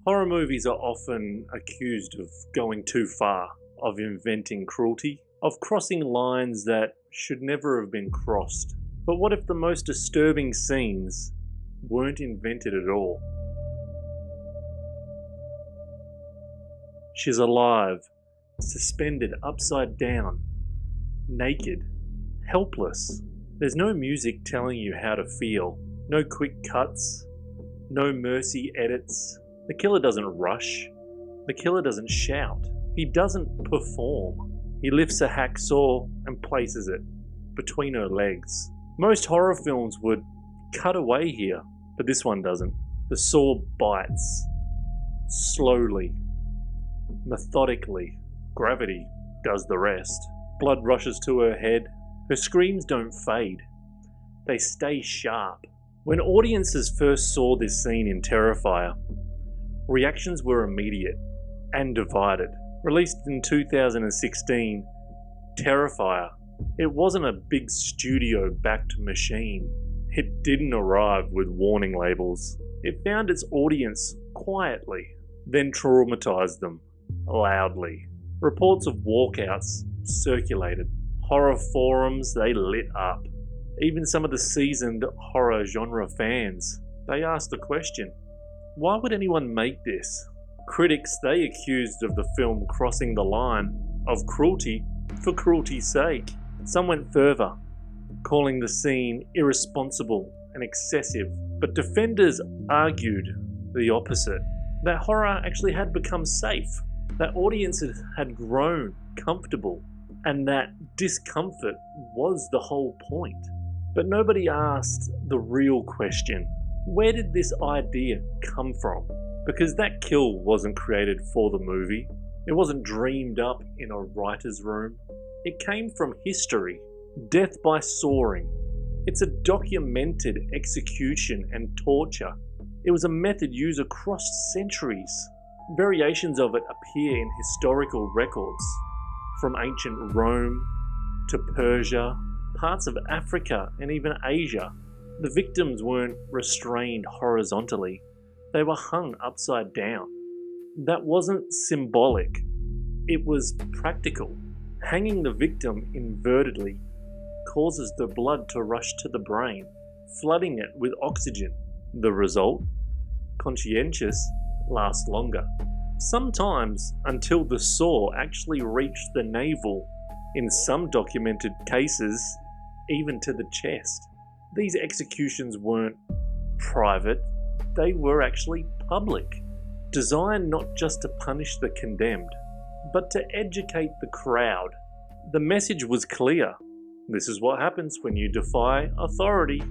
Horror movies are often accused of going too far, of inventing cruelty, of crossing lines that should never have been crossed. But what if the most disturbing scenes weren't invented at all? She's alive, suspended upside down, naked, helpless. There's no music telling you how to feel, no quick cuts, no mercy edits. The killer doesn't rush. The killer doesn't shout. He doesn't perform. He lifts a hacksaw and places it between her legs. Most horror films would cut away here, but this one doesn't. The saw bites. Slowly. Methodically. Gravity does the rest. Blood rushes to her head. Her screams don't fade. They stay sharp. When audiences first saw this scene in Terrifier, reactions were immediate and divided. Released in 2016, Terrifier, it wasn't a big studio-backed machine. It didn't arrive with warning labels. It found its audience quietly, then traumatized them loudly. Reports of walkouts circulated. Horror forums, they lit up. Even some of the seasoned horror genre fans, they asked the question, why would anyone make this? Critics, they accused of the film crossing the line of cruelty for cruelty's sake. Some went further, calling the scene irresponsible and excessive. But defenders argued the opposite, that horror actually had become safe, that audiences had grown comfortable, and that discomfort was the whole point. But nobody asked the real question. Where did this idea come from? Because that kill wasn't created for the movie. It wasn't dreamed up in a writer's room. It came from history. Death by sawing. It's a documented execution and torture. It was a method used across centuries. Variations of it appear in historical records, from ancient Rome to Persia, parts of Africa and even Asia. The victims weren't restrained horizontally, they were hung upside down. That wasn't symbolic, it was practical. Hanging the victim invertedly causes the blood to rush to the brain, flooding it with oxygen. The result? Conscientious lasts longer. Sometimes until the saw actually reached the navel, in some documented cases, even to the chest. These executions weren't private, they were actually public, designed not just to punish the condemned, but to educate the crowd. The message was clear. This is what happens when you defy authority.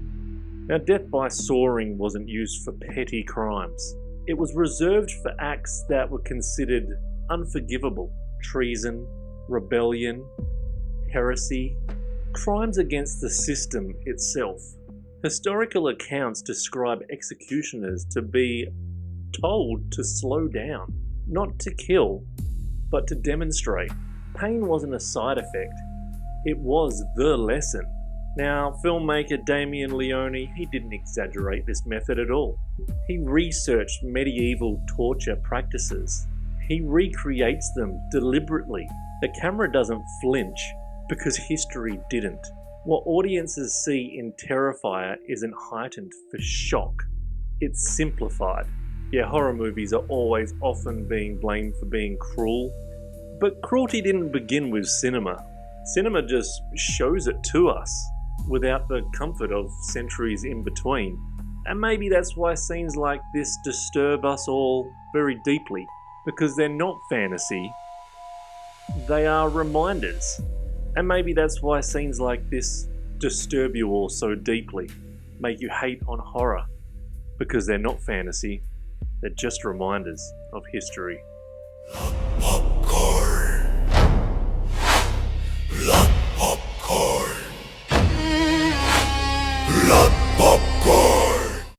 Now, death by sawing wasn't used for petty crimes. It was reserved for acts that were considered unforgivable: treason, rebellion, heresy, crimes against the system itself. Historical accounts describe executioners to be told to slow down, not to kill, but to demonstrate. Pain wasn't a side effect, it was the lesson. Now, filmmaker Damien Leone, he didn't exaggerate this method at all. He researched medieval torture practices. He recreates them deliberately. The camera doesn't flinch because history didn't. What audiences see in Terrifier isn't heightened for shock, it's simplified. Yeah, horror movies are always often being blamed for being cruel, but cruelty didn't begin with cinema. Cinema just shows it to us, without the comfort of centuries in between. And maybe that's why scenes like this disturb us all very deeply, because they're not fantasy, they are reminders. And maybe that's why scenes like this disturb you all so deeply, make you hate on horror, because they're not fantasy, they're just reminders of history. Popcorn. Blood popcorn.